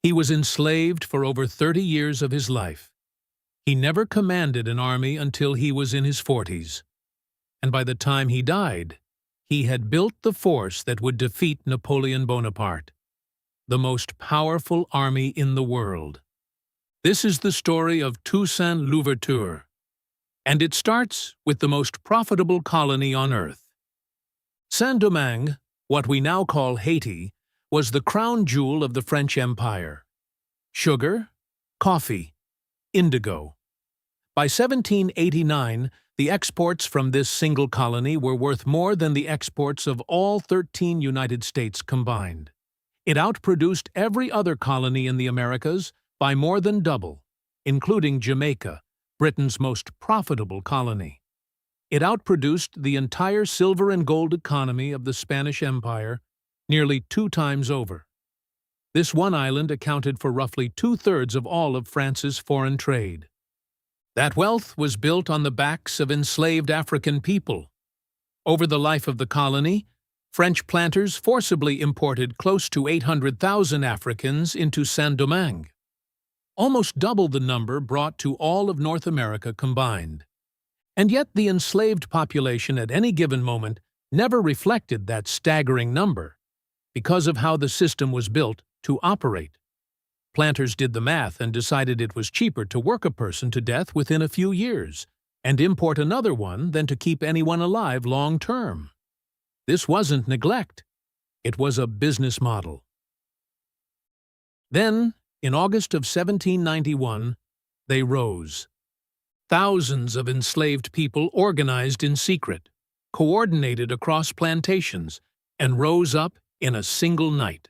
He was enslaved for over 30 years of his life. He never commanded an army until he was in his 40s. And by the time he died, he had built the force that would defeat Napoleon Bonaparte, the most powerful army in the world. This is the story of Toussaint Louverture, and it starts with the most profitable colony on earth. Saint-Domingue, what we now call Haiti, was the crown jewel of the French Empire. Sugar, coffee, indigo. By 1789, the exports from this single colony were worth more than the exports of all 13 United States combined. It outproduced every other colony in the Americas by more than double, including Jamaica, Britain's most profitable colony. It outproduced the entire silver and gold economy of the Spanish Empire nearly 2 times over. This one island accounted for roughly 2/3 of all of France's foreign trade. That wealth was built on the backs of enslaved African people. Over the life of the colony, French planters forcibly imported close to 800,000 Africans into Saint-Domingue, almost double the number brought to all of North America combined. And yet the enslaved population at any given moment never reflected that staggering number because of how the system was built to operate. Planters did the math and decided it was cheaper to work a person to death within a few years and import another one than to keep anyone alive long term. This wasn't neglect. It was a business model. Then, in August of 1791, they rose. Thousands of enslaved people organized in secret, coordinated across plantations, and rose up in a single night.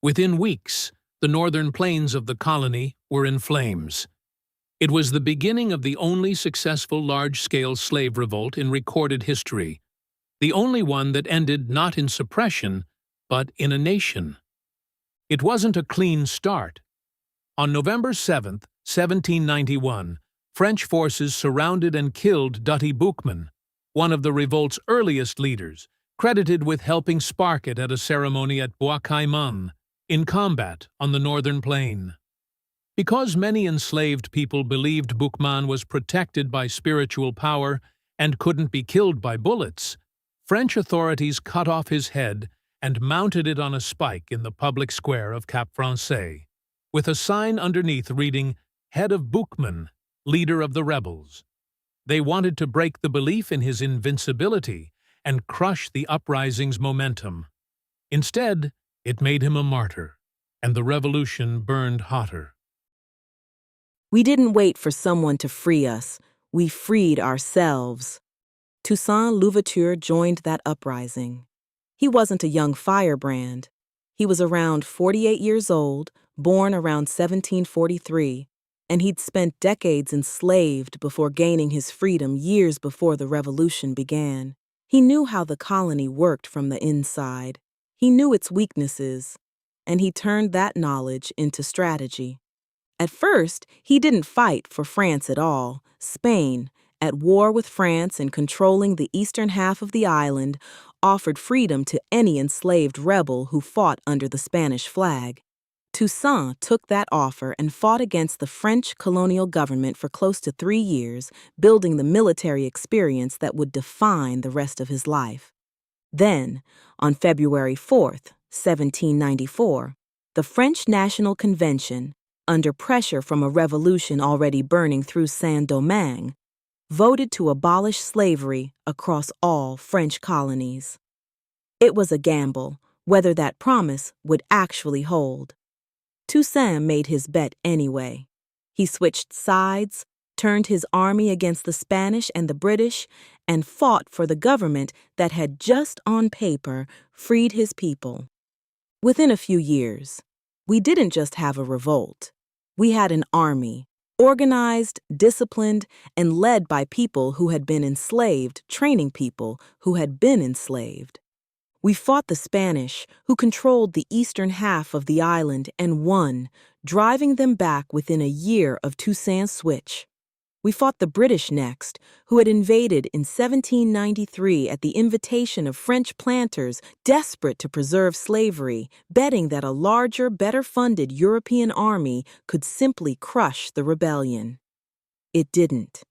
Within weeks, the northern plains of the colony were in flames. It was the beginning of the only successful large-scale slave revolt in recorded history, the only one that ended not in suppression, but in a nation. It wasn't a clean start. On November 7, 1791, French forces surrounded and killed Dutty Boukman, one of the revolt's earliest leaders, credited with helping spark it at a ceremony at Bois Caiman, in combat on the northern plain. Because many enslaved people believed Boukman was protected by spiritual power and couldn't be killed by bullets, French authorities cut off his head and mounted it on a spike in the public square of Cap Français, with a sign underneath reading, "Head of Boukman, leader of the rebels." They wanted to break the belief in his invincibility and crush the uprising's momentum. Instead, it made him a martyr, and the revolution burned hotter. We didn't wait for someone to free us. We freed ourselves. Toussaint Louverture joined that uprising. He wasn't a young firebrand. He was around 48 years old, born around 1743, and he'd spent decades enslaved before gaining his freedom years before the revolution began. He knew how the colony worked from the inside. He knew its weaknesses, and he turned that knowledge into strategy. At first, he didn't fight for France at all. Spain, at war with France and controlling the eastern half of the island, offered freedom to any enslaved rebel who fought under the Spanish flag. Toussaint took that offer and fought against the French colonial government for close to 3 years, building the military experience that would define the rest of his life. Then, on February 4th, 1794, the French National Convention, under pressure from a revolution already burning through Saint-Domingue, voted to abolish slavery across all French colonies. It was a gamble whether that promise would actually hold. Toussaint made his bet anyway. He switched sides, turned his army against the Spanish and the British, and fought for the government that had just on paper freed his people. Within a few years, we didn't just have a revolt. We had an army, organized, disciplined, and led by people who had been enslaved, training people who had been enslaved. We fought the Spanish, who controlled the eastern half of the island, and won, driving them back within a year of Toussaint's switch. We fought the British next, who had invaded in 1793 at the invitation of French planters desperate to preserve slavery, betting that a larger, better-funded European army could simply crush the rebellion. It didn't.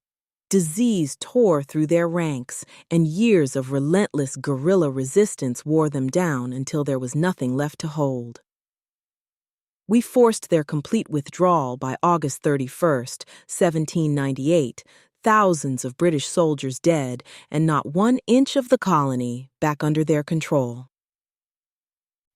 Disease tore through their ranks, and years of relentless guerrilla resistance wore them down until there was nothing left to hold. We forced their complete withdrawal by August 31st, 1798, thousands of British soldiers dead and not 1 inch of the colony back under their control.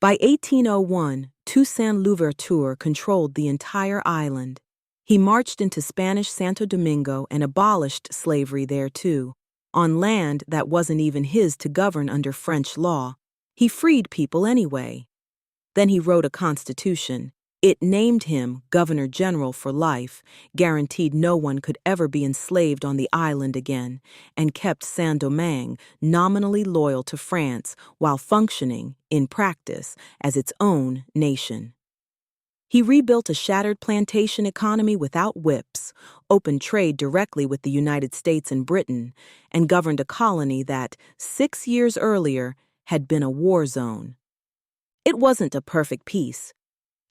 By 1801, Toussaint Louverture controlled the entire island. He marched into Spanish Santo-Domingo and abolished slavery there too, on land that wasn't even his to govern under French law. He freed people anyway. Then he wrote a constitution. It named him Governor General for life, guaranteed no one could ever be enslaved on the island again, and kept Saint-Domingue nominally loyal to France while functioning, in practice, as its own nation. He rebuilt a shattered plantation economy without whips, opened trade directly with the United States and Britain, and governed a colony that, 6 years earlier, had been a war zone. It wasn't a perfect peace.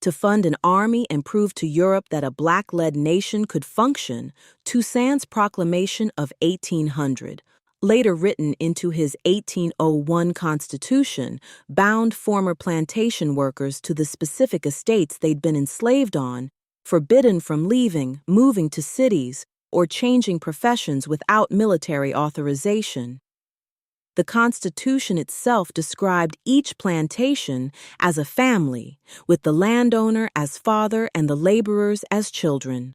To fund an army and prove to Europe that a black-led nation could function, Toussaint's proclamation of 1800, later written into his 1801 Constitution, bound former plantation workers to the specific estates they'd been enslaved on, forbidden from leaving, moving to cities, or changing professions without military authorization. The Constitution itself described each plantation as a family, with the landowner as father and the laborers as children.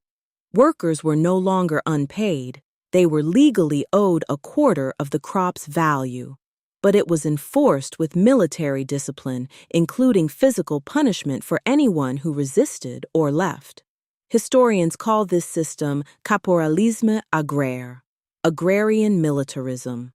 Workers were no longer unpaid. They were legally owed a quarter of the crop's value. But it was enforced with military discipline, including physical punishment for anyone who resisted or left. Historians call this system caporalisme agraire, agrarian militarism.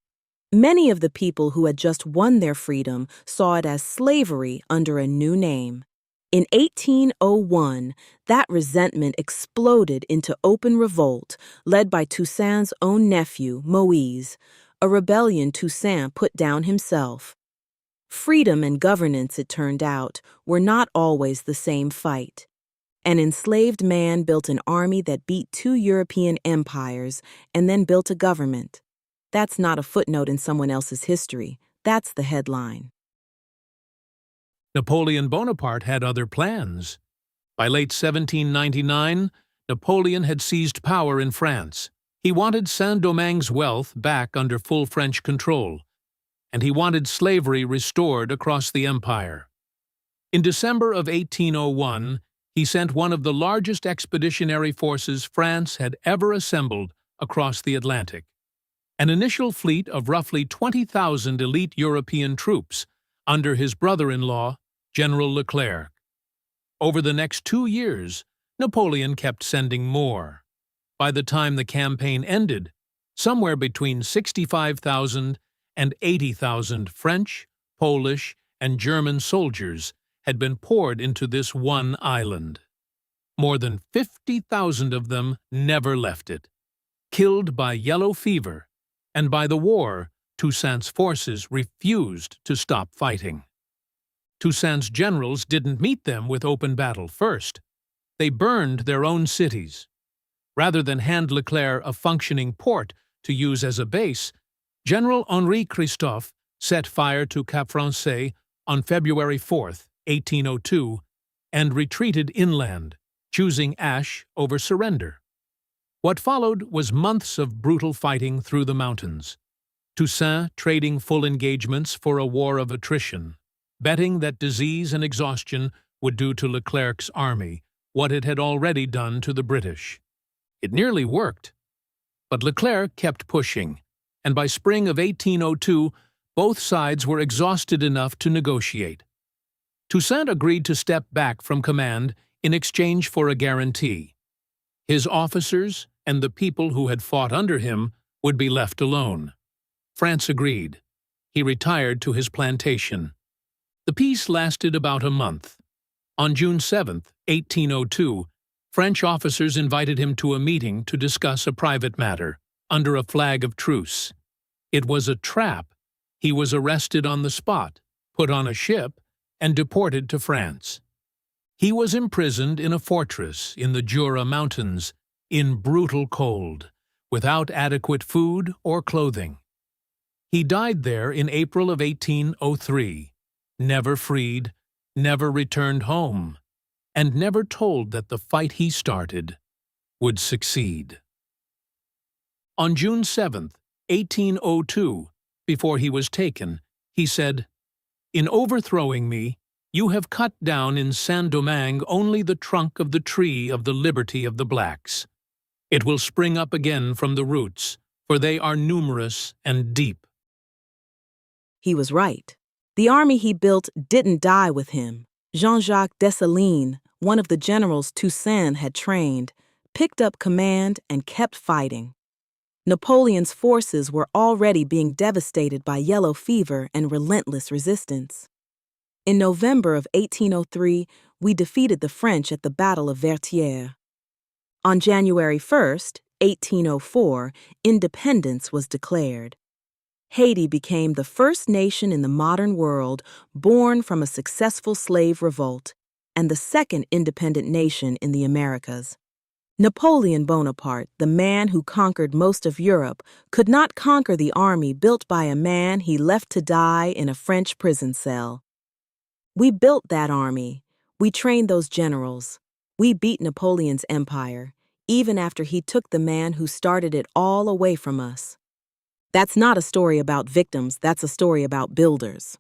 Many of the people who had just won their freedom saw it as slavery under a new name. In 1801, that resentment exploded into open revolt, led by Toussaint's own nephew, Moise, a rebellion Toussaint put down himself. Freedom and governance, it turned out, were not always the same fight. An enslaved man built an army that beat 2 European empires and then built a government. That's not a footnote in someone else's history. That's the headline. Napoleon Bonaparte had other plans. By late 1799, Napoleon had seized power in France. He wanted Saint-Domingue's wealth back under full French control, and he wanted slavery restored across the empire. In December of 1801, he sent one of the largest expeditionary forces France had ever assembled across the Atlantic. An initial fleet of roughly 20,000 elite European troops under his brother-in-law, General Leclerc. Over the next 2 years, Napoleon kept sending more. By the time the campaign ended, somewhere between 65,000 and 80,000 French, Polish, and German soldiers had been poured into this one island. More than 50,000 of them never left it, killed by yellow fever, and by the war, Toussaint's forces refused to stop fighting. Toussaint's generals didn't meet them with open battle first. They burned their own cities. Rather than hand Leclerc a functioning port to use as a base, General Henri Christophe set fire to Cap Français on February 4, 1802, and retreated inland, choosing ash over surrender. What followed was months of brutal fighting through the mountains. Toussaint trading full engagements for a war of attrition, betting that disease and exhaustion would do to Leclerc's army what it had already done to the British. It nearly worked. But Leclerc kept pushing, and by spring of 1802, both sides were exhausted enough to negotiate. Toussaint agreed to step back from command in exchange for a guarantee. His officers and the people who had fought under him would be left alone. France agreed. He retired to his plantation. The peace lasted about a month. On June 7, 1802, French officers invited him to a meeting to discuss a private matter, under a flag of truce. It was a trap. He was arrested on the spot, put on a ship, and deported to France. He was imprisoned in a fortress in the Jura Mountains, in brutal cold, without adequate food or clothing. He died there in April of 1803, never freed, never returned home, and never told that the fight he started would succeed. On June 7, 1802, before he was taken, he said, "In overthrowing me, you have cut down in Saint-Domingue only the trunk of the tree of the liberty of the blacks. It will spring up again from the roots, for they are numerous and deep." He was right. The army he built didn't die with him. Jean-Jacques Dessalines, one of the generals Toussaint had trained, picked up command and kept fighting. Napoleon's forces were already being devastated by yellow fever and relentless resistance. In November of 1803, we defeated the French at the Battle of Vertières. On January 1st, 1804, independence was declared. Haiti became the first nation in the modern world born from a successful slave revolt, and the second independent nation in the Americas. Napoleon Bonaparte, the man who conquered most of Europe, could not conquer the army built by a man he left to die in a French prison cell. We built that army. We trained those generals. We beat Napoleon's empire, even after he took the man who started it all away from us. That's not a story about victims, that's a story about builders.